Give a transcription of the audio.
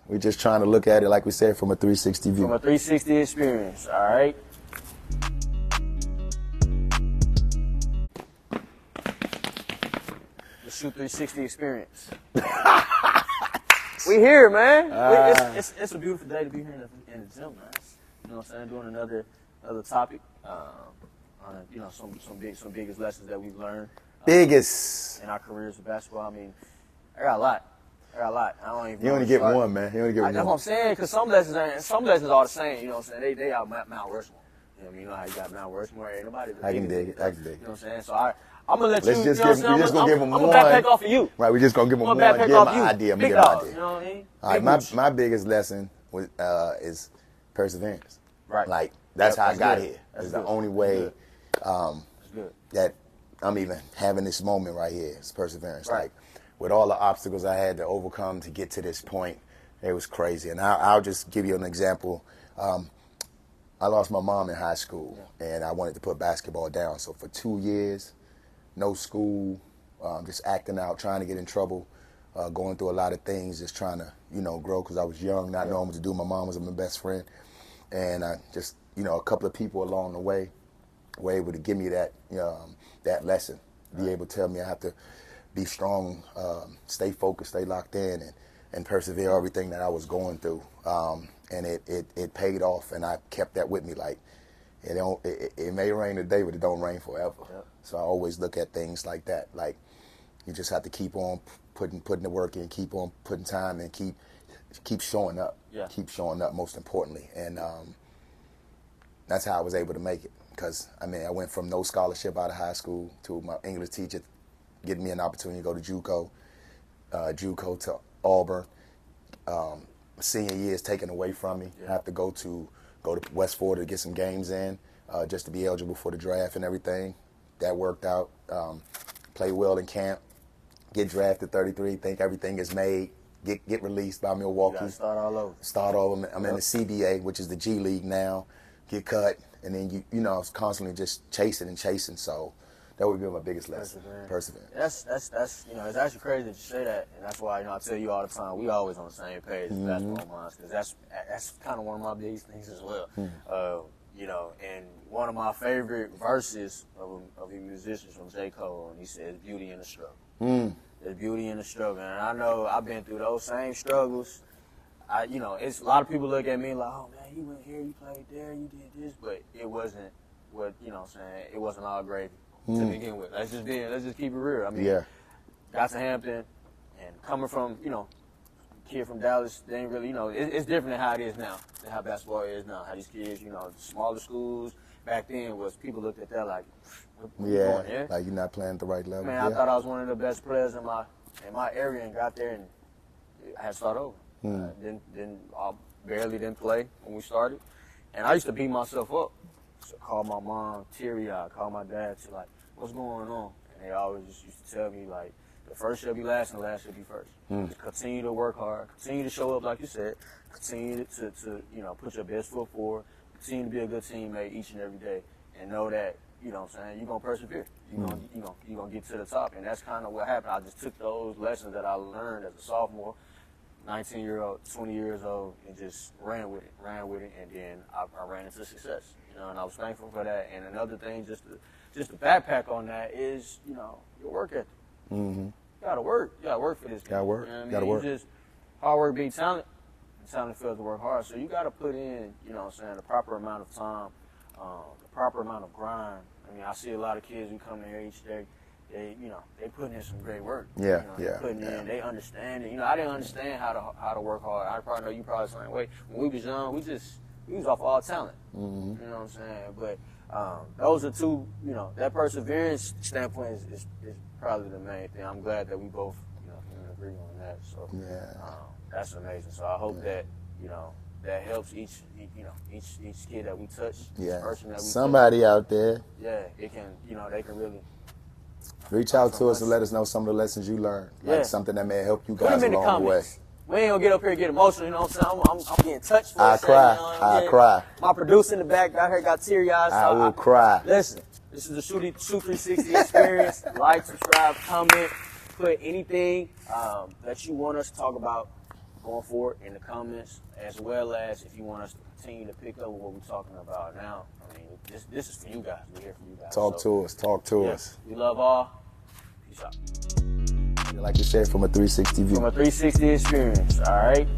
We're just trying to look at it, like we said, from a 360 view. From a 360 experience, all right? The Shoot360 experience. We here, man. It's a beautiful day to be here in the gym, man. You know what I'm saying? Doing another topic on some biggest lessons that we've learned. Biggest in our careers of basketball. I mean, I got a lot. I don't even. You only get one, man. You only get one. That's what I'm saying. Because some lessons are the same. You know what I'm saying? They out Mount Rushmore. You know what I mean? You know how you got Mount Rushmore? Ain't nobody. I can dig it. You know what I'm saying? So I'm gonna let Let's you. just You know give, what I'm we're just gonna give them one. I'm gonna backpack off of you. Right, we're just gonna give them one. Give Give them my idea. Big Give my dog, idea. you know what I mean? All right, my biggest lesson was is perseverance. Right. Like that's how I got good. here. That's It's the good. only way Good. that I'm even having this moment right here. It's perseverance. Right. Like with all the obstacles I had to overcome to get to this point, it was crazy. And I'll just give you an example. I lost my mom in high school, and I wanted to put basketball down. So for 2 years, no school, just acting out, trying to get in trouble, going through a lot of things, just trying to, grow because I was young, not knowing what to do. My mom was my best friend. And I just, a couple of people along the way were able to give me that lesson, be able to tell me I have to be strong, stay focused, stay locked in, and persevere everything that I was going through. And it paid off, and I kept that with me. Like, it may rain today, but it don't rain forever. Yep. So I always look at things like that. Like, you just have to keep on putting the work in, keep on putting time in, keep showing up. Yeah. Keep showing up, most importantly. And that's how I was able to make it. Because, I went from no scholarship out of high school to my English teacher getting me an opportunity to go to juco to Auburn. Senior year is taken away from me. I have to go to West Florida to get some games in, just to be eligible for the draft and everything. That worked out. Play well in camp. Get drafted 33. Think everything is made. Get released by Milwaukee. You gotta start all over. Start over. I'm in the CBA, which is the G League now. Get cut, and then I was constantly just chasing. So that would be my biggest lesson. Perseverance. That's it's actually crazy that you say that, and that's why I tell you all the time we always on the same page as basketball minds, because that's kind of one of my biggest things as well. And one of my favorite verses of a musician from J. Cole, and he says, "Beauty in the struggle." There's beauty in the struggle, and I know I've been through those same struggles. It's a lot of people look at me like, "Oh man, you went here, you played there, you did this," but it wasn't what it wasn't all gravy to begin with. Let's just keep it real. Got to Hampton, and coming from kid from Dallas, they ain't really it's different than how it is now, than how basketball is now. How these kids, smaller schools back then was people looked at that like, what you doing here? Like you're not playing at the right level. Man, I thought I was one of the best players in my area, and got there and I had to start over. I barely didn't play when we started, and I used to beat myself up. So call my mom teary-eyed, call my dad, to like, what's going on? And they always just used to tell me like, the first shall be last and the last shall be first. Just continue to work hard, continue to show up like you said, continue to put your best foot forward, continue to be a good teammate each and every day, and know that you're gonna persevere. You're gonna get to the top, and that's kind of what happened. I just took those lessons that I learned as a sophomore, 19-year-old, 20 years old, and just ran with it, and then I ran into success. And I was thankful for that. And another thing, just to backpack on that, is your work ethic. You gotta work. You gotta work for this. Gotta work. Gotta work. Just hard work beats talent, and talent fails to work hard. So you gotta put in, the proper amount of time, the proper amount of grind. I see a lot of kids who come in here each day. They putting in some great work. They putting in. They understand it. I didn't understand how to work hard. I probably know you probably the same way. When we was young, we was off all talent. You know what I'm saying? But those are two. That perseverance standpoint is probably the main thing. I'm glad that we both can agree on that. So that's amazing. So I hope that that helps each kid that we touch. Each person that we somebody touch. out there. Yeah, it can. They can really. Reach out to us and let us know some of the lessons you learned. Like something that may help you guys along the way. We ain't gonna get up here and get emotional, I'm saying? I'm getting touched for I cry. My producer in the back out here got teary-eyed. I will cry. Listen, this is the Shoot360 experience. Like, subscribe, comment, put anything that you want us to talk about going forward in the comments, as well as if you want us to continue to pick up what we're talking about now. I mean, this is for you guys. We're here for you guys. Talk to us. We love all. Peace out. Like to share from a 360 view. From a 360 experience, all right?